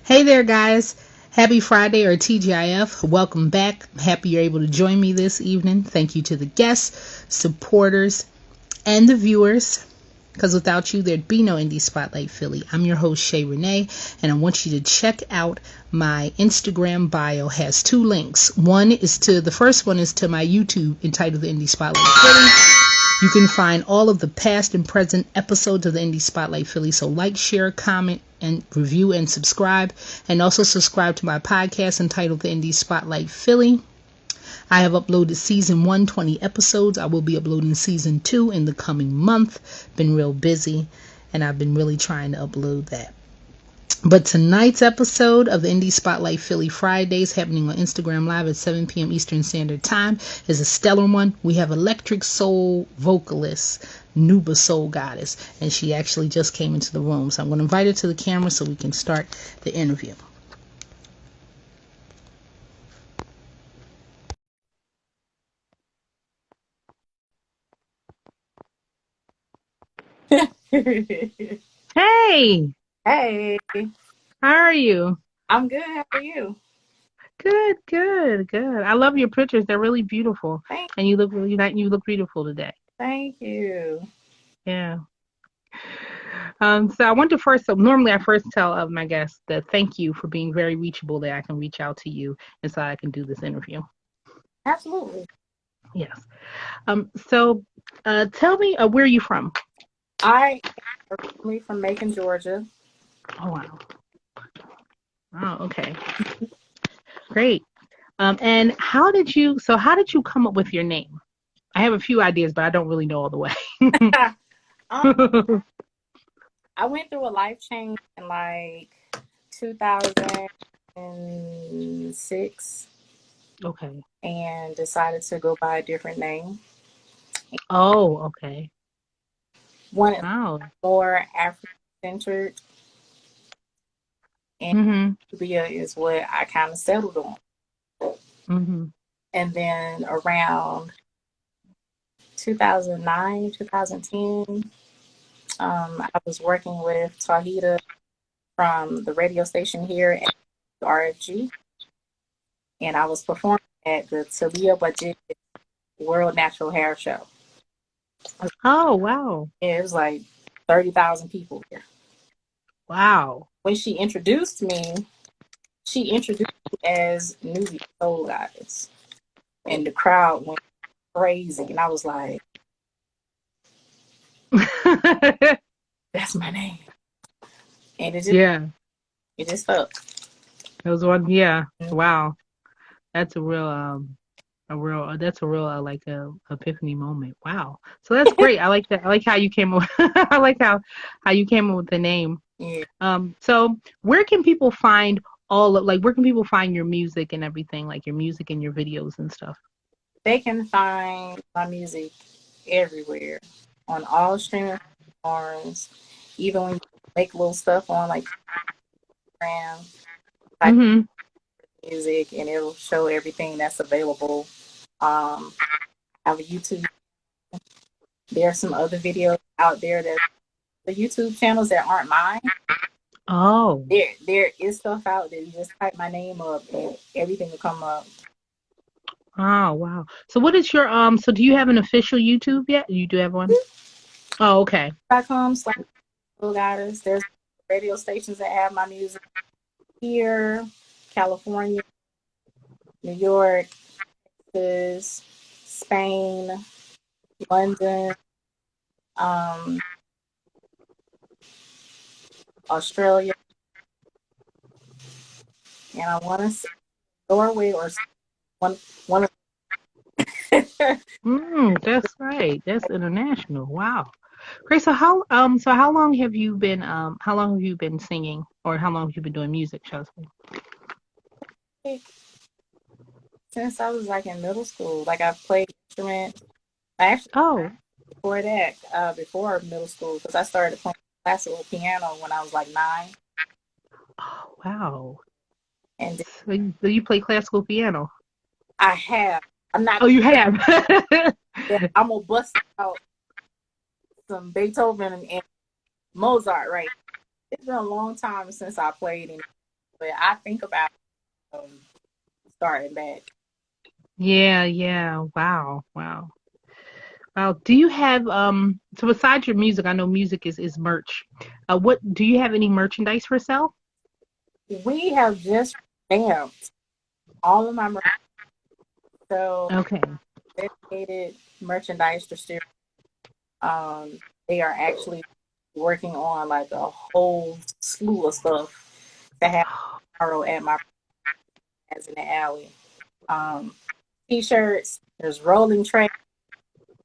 Hey there, guys. Happy Friday or TGIF. Welcome back. I'm happy you're able to join me this evening. Thank you to the guests, supporters, and the viewers. Because without you, there'd be no Indie Spotlight Philly. I'm your host, Shayrenee, and I want you to check out my Instagram bio. It has two links. The first one is to my YouTube entitled The Indie Spotlight Philly. You can find all of the past and present episodes of the Indie Spotlight Philly. So like, share, comment, and review and subscribe. And also subscribe to my podcast entitled The Indie Spotlight Philly. I have uploaded season 1, 20 episodes. I will be uploading season 2 in the coming month. Been real busy, and I've been really trying to upload that. But tonight's episode of the Indie Spotlight Philly Fridays, happening on Instagram Live at 7 p.m. Eastern Standard Time, is a stellar one. We have electric soul vocalist Nubia Soul Goddess, and she actually just came into the room. So I'm going to invite her to the camera so we can start the interview. Hey, Hey, how are you? I'm good. How are you? Good, good, good. I love your pictures. They're really beautiful, Thank, and you look really nice. You look beautiful today. thank you. Yeah. So I want to first, so normally I first tell my guests that thank you for being very reachable, that I can reach out to you and so I can do this interview. Absolutely. Yes. So tell me, where are you from? I am originally from Macon, Georgia. Oh, wow. Oh, okay. Great. And how did you come up with your name? I have a few ideas, but I don't really know all the way. um, I went through a life change in like 2006 Okay. and decided to go by a different name. Oh, okay. Wanted Wow. more African centered, and Mm-hmm. Nubia is what I kind of settled on. Mm-hmm. And then around 2009, 2010, I was working with Tahita from the radio station here at RFG, and I was performing at the Talia Budget World Natural Hair Show. Oh, wow. It was like 30,000 people here. Wow. When she introduced me as Nubia Soul Goddess, and the crowd went crazy. And I was like, "That's my name," and Yeah. it just stuck. It was one. Yeah. Wow. That's that's a real like a epiphany moment. Wow. So that's great. I like that. I like how you came up. I like how you came up with the name. Yeah, So where can people find where can people find your music and everything, like your music and your videos and stuff? they can find my music everywhere on all streaming platforms. Even when you make little stuff on like Instagram, type Mm-hmm. music, and it'll show everything that's available. I have a YouTube. There are some other videos out there that the YouTube channels that aren't mine. Oh. There is stuff out there. You just type my name up and everything will come up. Oh, wow. So what is your so do you have an official YouTube yet? You do have one? Oh, okay. .com/Goddess. There's radio stations that have my music here, California, New York, Texas, Spain, London, um, Australia, and I want to say Norway or one of. That's right. That's international. Wow. Great. So how long have you been singing, or how long have you been doing music, Chelsea? Since I was like in middle school. Like I've played instruments. I actually Oh. before that, before middle school, because I started playing classical piano when I was like 9, Oh, wow. and So you play classical piano? I have. I'm not Oh, gonna you have. say that. I'm gonna bust out some Beethoven and Mozart. Right? It's been a long time since I played, but I think about um, starting back. Yeah, yeah. Wow, wow. Wow. Do you have so besides your music, I know music is merch. What do you have any merchandise for sale? We have just revamped all of my so Okay. dedicated merchandise distribution. They are actually working on like a whole slew of stuff to have tomorrow at my as in the alley. Um, T-shirts. There's rolling trays.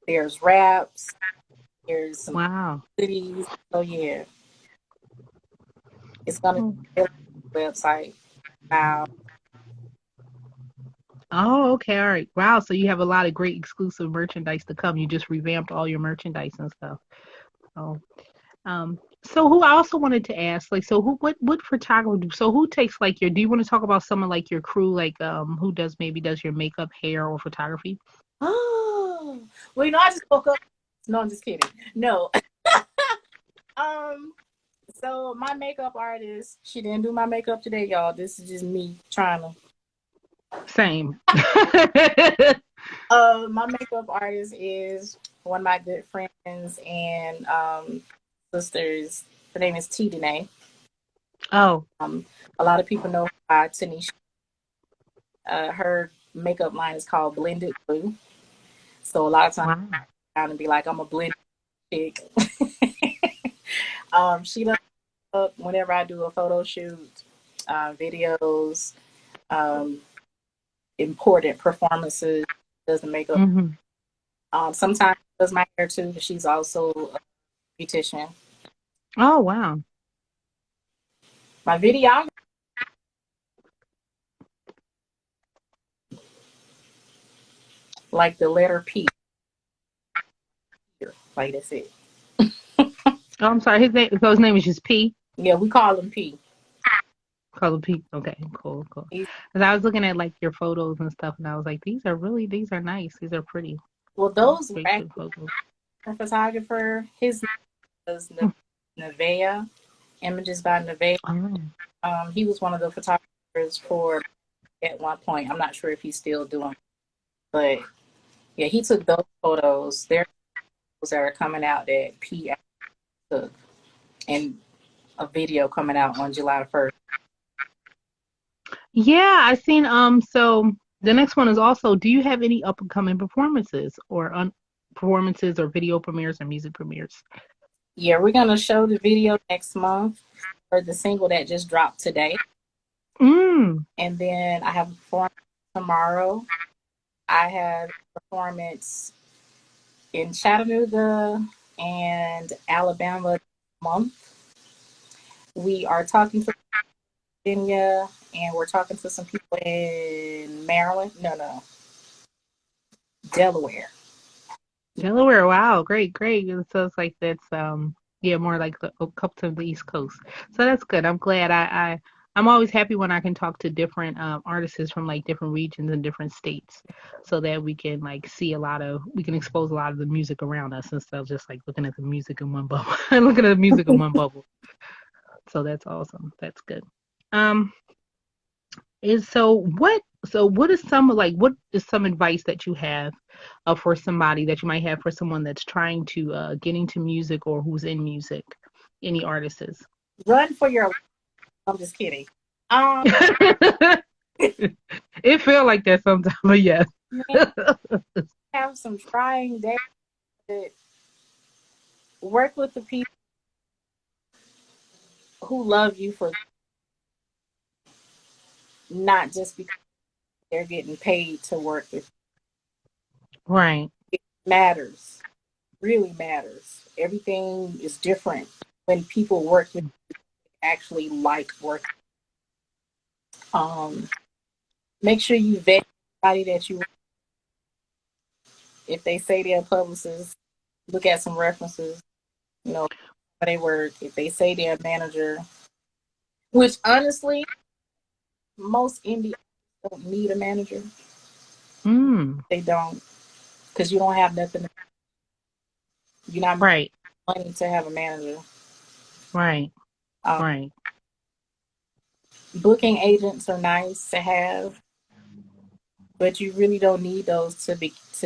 There's wraps. There's some Wow. goodies. So yeah, it's gonna Oh, be on the website now. oh, okay, all right. Wow, so you have a lot of great exclusive merchandise to come. You just revamped all your merchandise and stuff. Oh, so who I also wanted to ask, like, so what photographer? So who takes like your? Do you want to talk about someone like your crew, like who does maybe does your makeup, hair, or photography? Oh, well, I just woke up. No, I'm just kidding. No. um, so my makeup artist, she didn't do my makeup today, y'all. This is just me trying to. Same. My makeup artist is one of my good friends and sisters. Her name is T Danae. Oh, Um, a lot of people know her by Tanisha. Her makeup line is called Blended Blue. So a lot of times wow. I kind of be like, I'm a blended chick. She does up whenever I do a photo shoot, videos, um, important performances. Does the makeup. Hmm. Sometimes she does my hair too. But she's also a beautician. Oh, wow. My video, like the letter P, like that's it. Oh, I'm sorry. His name is just P. Yeah, we call him P. Call him P. Okay, cool, cool. He's, Because I was looking at like your photos and stuff, and I was like, these are nice. These are pretty. well, They're those were great, actually good photos. a photographer. His name was Nubia, Images by Nubia. Oh. He was one of the photographers for at one point. I'm not sure if he's still doing, but yeah, he took those photos. There are photos that are coming out that P took, and a video coming out on July the 1st. Yeah, I seen so the next one is also, do you have any up and coming performances or performances or video premieres or music premieres? Yeah, we're gonna show the video next month for the single that just dropped today, Mm. and then I have a performance tomorrow. I have a performance in Chattanooga and Alabama this month. We are talking to Virginia, and we're talking to some people in Maryland. No, no, Delaware. Delaware, wow, great, great. So it's like that's yeah, more like a couple to the East Coast. So that's good. I'm glad I'm always happy when I can talk to different artists from like different regions and different states so that we can like see we can expose a lot of the music around us instead of just like looking at the music in one bubble looking at the music in one bubble. So that's awesome. That's good. Um is so what is some like what is some advice that you have for somebody that you might have for someone that's trying to get into music or who's in music, any artists? Run for your life. I'm just kidding. Um, It feel like that sometimes, but yes. man, have some trying days. Work with the people who love you for not just because they're getting paid to work with Right. you. It matters, really matters. Everything is different when people work with you, actually like work. Um, Make sure you vet anybody that you. If they say they're a publicist, look at some references. You know where they work. If they say they're a manager, which honestly, most indie don't need a manager. Mm. They don't, because you don't have nothing. You're not making Right. money to have a manager. Right. Um, Right. Booking agents are nice to have, but you really don't need those to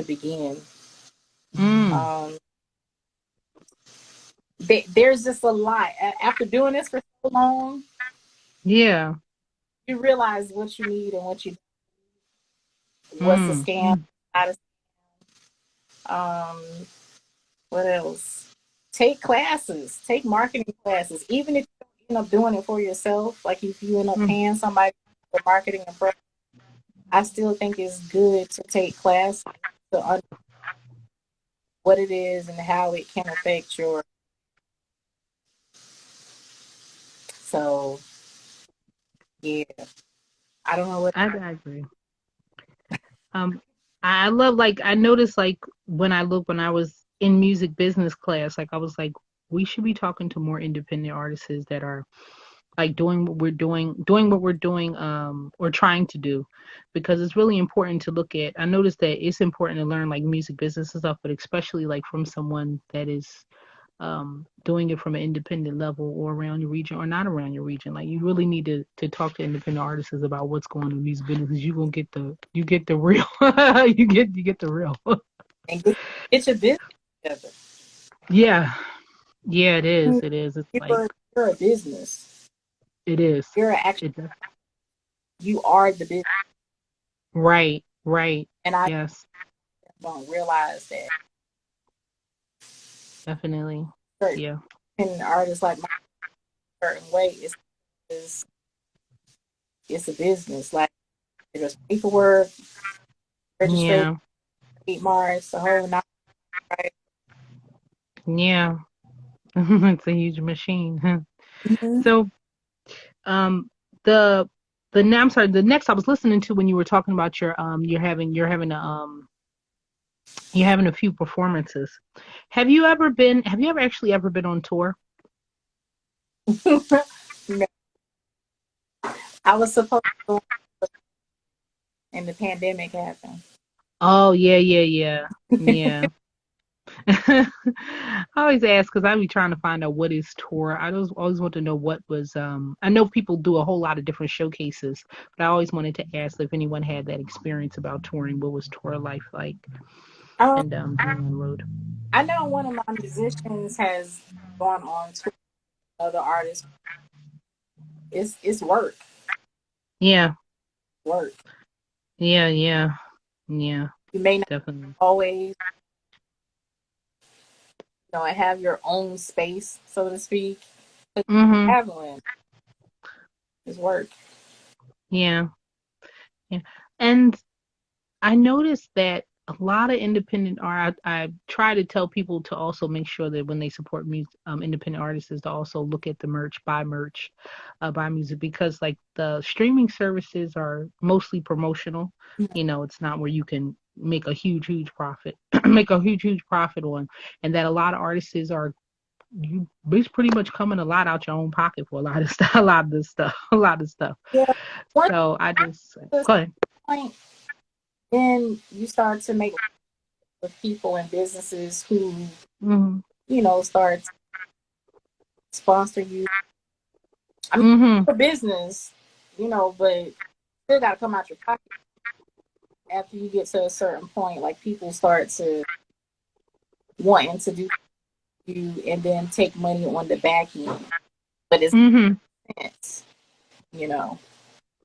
begin. Mm. Um, there's just a lot. After doing this for so long, Yeah. you realize what you need and what's a Mm. scam, Mm. not a um, what else? Take classes, take marketing classes. Even if you end up doing it for yourself, like if you end up Mm. paying somebody for marketing and prep, I still think it's good to take classes to understand what it is and how it can affect your. So yeah, I don't know what. I agree. Um, I love like I noticed like when I was in music business class, like I was like, we should be talking to more independent artists that are like doing what we're doing, or trying to do, because it's really important to look at. I noticed that it's important to learn like music business and stuff, but especially like from someone that is doing it from an independent level or around your region or not around your region. Like you really need to talk to independent artists about what's going on in music business, because you gonna get the real you get the real. And get your business together. Yeah, yeah, it is it's like You're a business. it is You're actually it you are the business, right, and I yes, don't realize that definitely, certain yeah, artists like my certain way is it's a business. Like there's paperwork, registration, yeah, trademarks, the whole nine. Right? yeah. It's a huge machine. Mm-hmm. So um the I'm sorry, the next I was listening to when you were talking about your you're having a few performances. Have you ever actually ever been on tour? No, I was supposed to go and the pandemic happened. Oh yeah, yeah, yeah. Yeah. I always ask because I be trying to find out what is tour. I just always want to know what was. I know people do a whole lot of different showcases, but I always wanted to ask if anyone had that experience about touring. What was tour life like, Um, and being on the road? I know one of my musicians has gone on tour with other artists. It's work, Yeah, work. yeah, yeah, yeah, You may not definitely. always, have your own space, so to speak. But Mhm. traveling is work. Yeah, yeah. And I noticed that a lot of independent art. I try to tell people to also make sure that when they support music, independent artists, is to also look at the merch, buy music, because like the streaming services are mostly promotional. You know, it's not where you can make a huge profit, make a huge profit on, and that a lot of artists are you it's pretty much coming a lot out your own pocket for a lot of stuff, a lot of this stuff, a lot of stuff. Yeah. Once So I just at this go ahead. point, then you start to make with people and businesses who, Hmm. start to sponsor you. I mean, Hmm. for business, but still got to come out your pocket after you get to a certain point. Like people start to wanting to do you and then take money on the back end. But it's Hmm. sense, you know,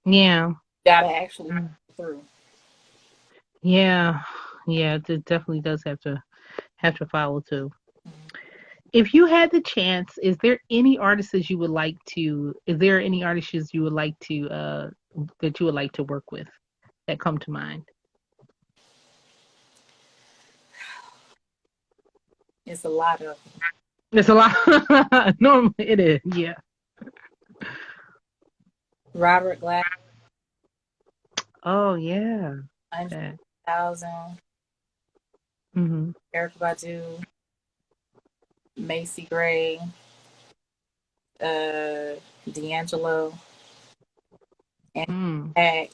Yeah. got to actually Mm. through. Yeah. Yeah. It definitely does have to follow too. If you had the chance, is there any artists you would like to that you would like to work with that come to mind? It's a lot of It's a lot. Normally it is. Yeah. Robert Glass, Oh yeah. Andre That. 1000, Mhm. Eric Badu, Macy Gray, uh, D'Angelo, and Mm. Pack.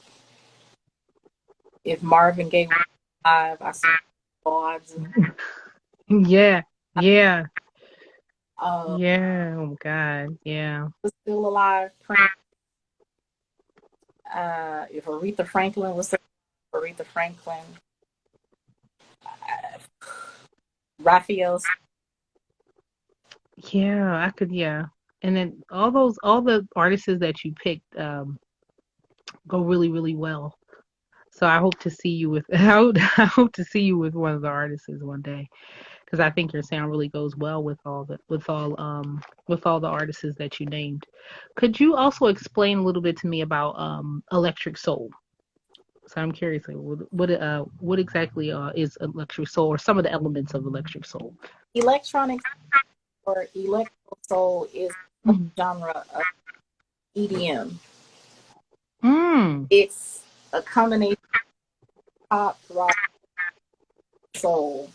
If Marvin Gaye was alive, I saw odds. Yeah. Yeah. Uh, Yeah. Oh my God. Yeah. was still alive. Prince. If Aretha Franklin was Aretha Franklin, Raphael. Yeah, I could. Yeah, and then all the artists that you picked go really, really well. So I hope to see you with I hope to see you with one of the artists one day because I think your sound really goes well with all the artists that you named. Could you also explain a little bit to me about Electric Soul? So I'm curious, like, what exactly is Electric Soul, or some of the elements of Electric Soul? Electronic or electro soul is a Mm. genre of EDM. Mm. It's a combination of pop, rock, soul,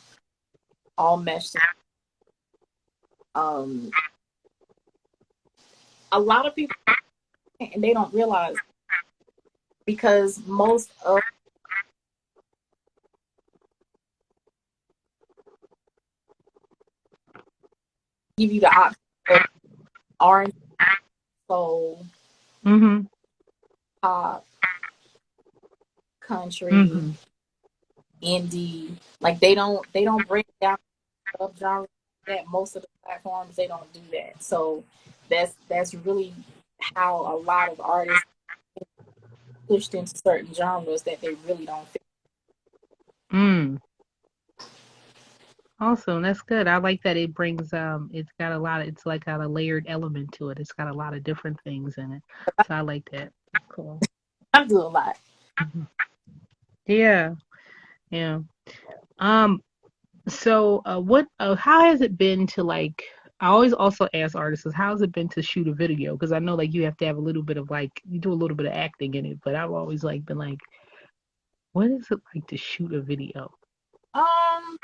all meshed. Um, a lot of people, and they don't realize, because most of give you the option of R&B, soul, Mhm. pop, country, Mhm. indie. Like they don't break down subgenres that most of the platforms they don't do that. So that's really how a lot of artists pushed into certain genres that they really don't fit. Mm. Awesome. That's good. I like that it brings it's got a lot of, it's like got a layered element to it. It's got a lot of different things in it. So I like that. Cool. I do a lot. Mhm. Yeah. Yeah. Um so what how has it been to like, I always also ask artists, how has it been to shoot a video? Because I know like you have to have a little bit of like, you do a little bit of acting in it, but I've always like been like, what is it like to shoot a video? Um,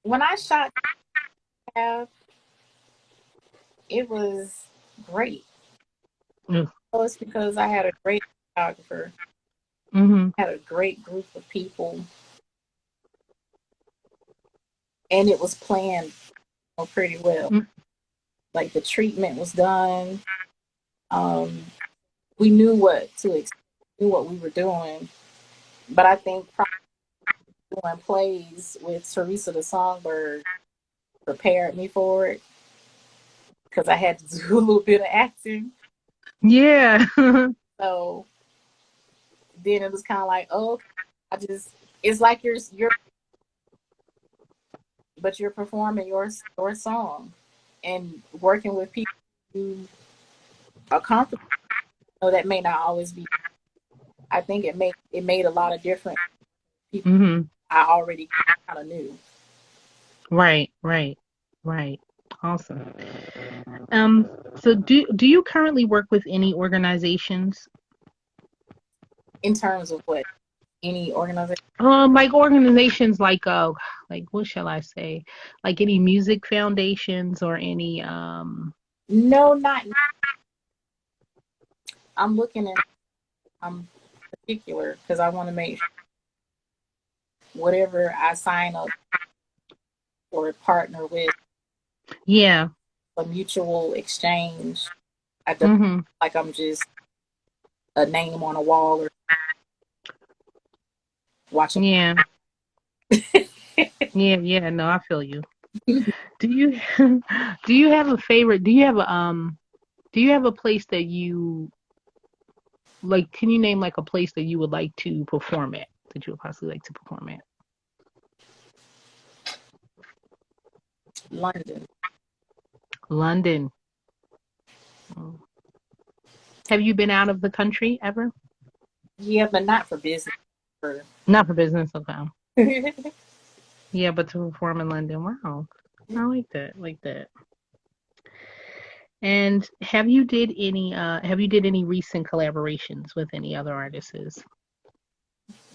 when I shot Tab, it was great. Mm. So it's because I had a great photographer, Mhm. had a great group of people, and it was planned pretty well. Mm. Like the treatment was done. Um, we knew what to expect, knew what we were doing. But I think probably doing plays with Teresa the Songbird prepared me for it because I had to do a little bit of acting. Yeah. So then it was kind of like, oh, I just, it's like you're but you're performing your song and working with people who are comfortable. So that may not always be. I think it made a lot of difference. People Mhm. I already kind of knew. Right, right, right. Awesome. Um, so do you currently work with any organizations? In terms of what any organization. Like organizations like what shall I say? Like any music foundations or any No, not. I'm looking at. I'm particular because I want to make sure whatever I sign up or partner with yeah. a mutual exchange. I don't Mhm. like I'm just a name on a wall or watching. Yeah. Yeah, yeah, no, I feel you. Do you do you have a favorite? Do you have a place that you like, can you name like a place that you would like to perform at? That you would possibly like to perform at? London. London. Mm. Have you been out of the country ever? Yeah, but not for business. For Not for business, okay. Yeah, but to perform in London. Wow. I like that. Like that. And have you did any recent collaborations with any other artists?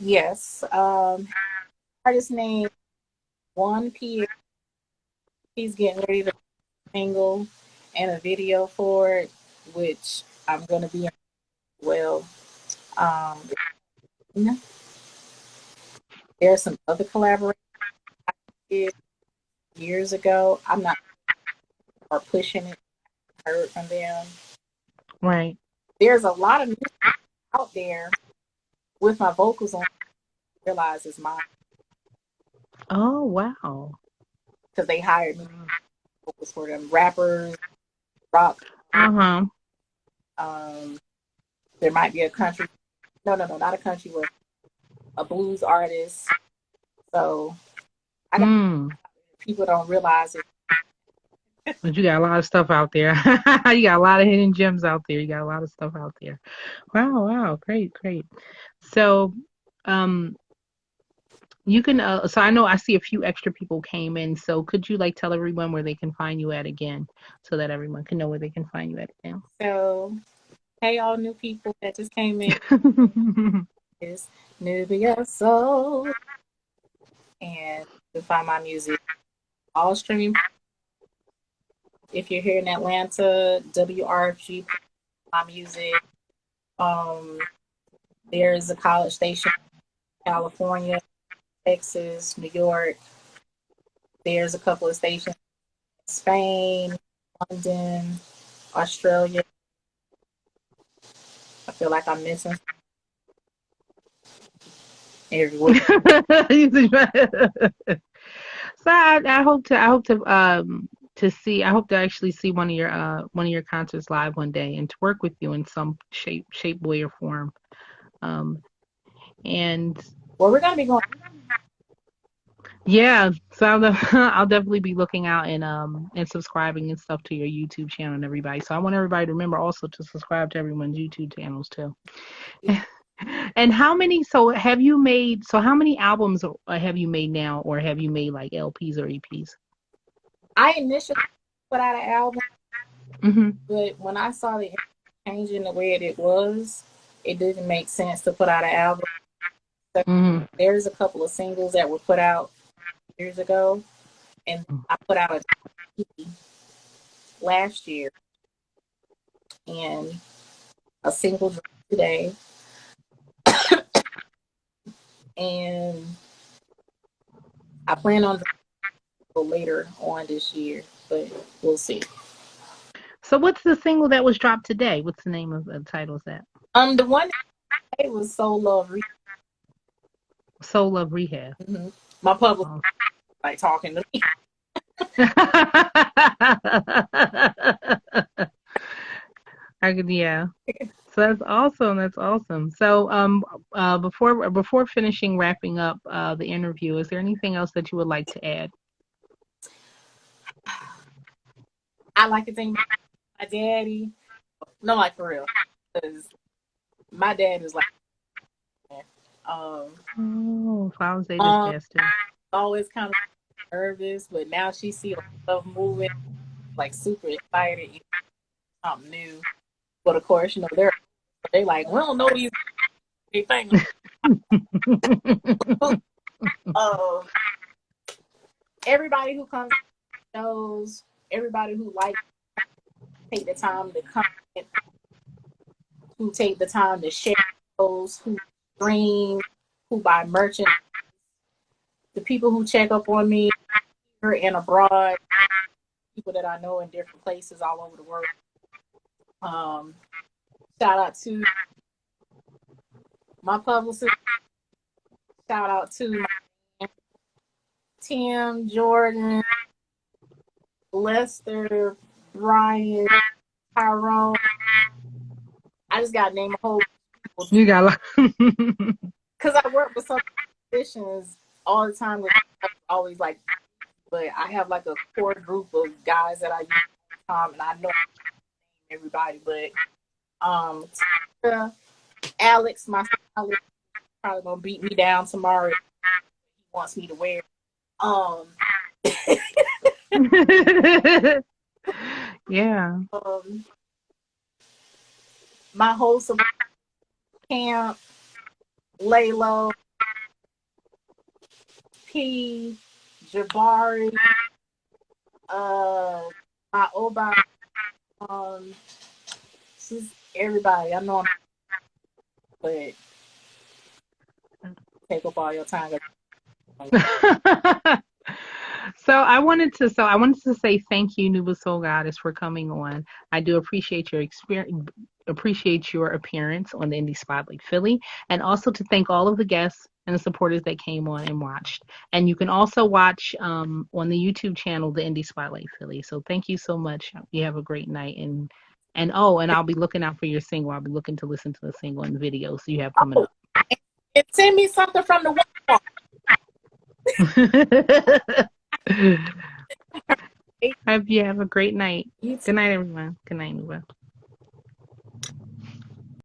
Yes. Artist name One P. He's getting ready to single and a video for it, which I'm gonna be in as well. Um, there's some other collaborations I did years ago. I'm not or pushing it. Heard from them. Right. there's a lot of music out there with my vocals on. I realize it's mine Oh, wow. because they hired me to focus for them. Rappers, rock. Uh-huh. Um, there might be a country. No, no, no, not a country. But a blues artist. So I got Hmm. people don't realize it. But you got a lot of stuff out there. You got a lot of hidden gems out there. You got a lot of stuff out there. Wow, wow. Great, great. So, um, you can so I know I see a few extra people came in. So could you like tell everyone where they can find you at again so that everyone can know where they can find you at again? So hey, all new people that just came in. Is Nubia Soul, and you can find my music all streaming. If you're here in Atlanta, WRFG, my music. Um, there's a college station in California, Texas, New York. There's a couple of stations in Spain, London, Australia. I feel like I'm missing everywhere. So I hope to actually see one of your concerts live one day and to work with you in some shape, way, or form. Um, and Well, we're gonna be going. yeah, so I'll definitely be looking out and subscribing and stuff to your YouTube channel and everybody. So I want everybody to remember also to subscribe to everyone's YouTube channels too. And how many albums have you made now, or have you made like LPs or EPs? I initially put out an album, Mm-hmm. but when I saw the changing the way it was, it didn't make sense to put out an album. So Mm-hmm. there's a couple of singles that were put out years ago, and I put out a EP last year and a single today, and I plan on later on this year, but we'll see. So what's the single that was dropped today? What's the name of the title? Is that The one that was So Love. Soul Love Rehab? Mm-hmm. My public Oh. like talking to me. I could, yeah. So that's awesome. That's awesome. So, before finishing wrapping up the interview, is there anything else that you would like to add? I like to think my daddy. No, like for real, because my dad is like, um, Oh, Father's Day just mom passed too. always kind of nervous, but now she see stuff moving, like super excited, something new. But of course, they like, we don't know these things. uh, everybody who comes to shows, everybody who likes take the time to comment, who take the time to share those, who stream, who buy merchandise, the people who check up on me here and abroad, people that I know in different places all over the world. Um, Shout out to my publicist. Shout out to my Tim, Jordan, Lester, Brian, Tyrone. I just got to name a whole people You got like because I work with some musicians all the time. With always like, but I have like a core group of guys that I use all the time, and I know everybody. But Tara, Alex, my stylist, probably gonna beat me down tomorrow. He wants me to wear. Um, yeah. My whole support camp, Laylo, P, Jabari, my Oba, just everybody. I know I'm, but take up all your time. So I wanted to say thank you, Nuba Soul Goddess, for coming on. I do appreciate your experience, appreciate your appearance on the Indie Spotlight Philly, and also to thank all of the guests and the supporters that came on and watched. And you can also watch on the YouTube channel the Indie Spotlight Philly. So thank you so much. You have a great night, and oh, and I'll be looking out for your single. I'll be looking to listen to the single and the video so you have coming Oh, up. and send me something from the Walmart. Hope you have a great night. You too. Good night, everyone. Good night, Nubia.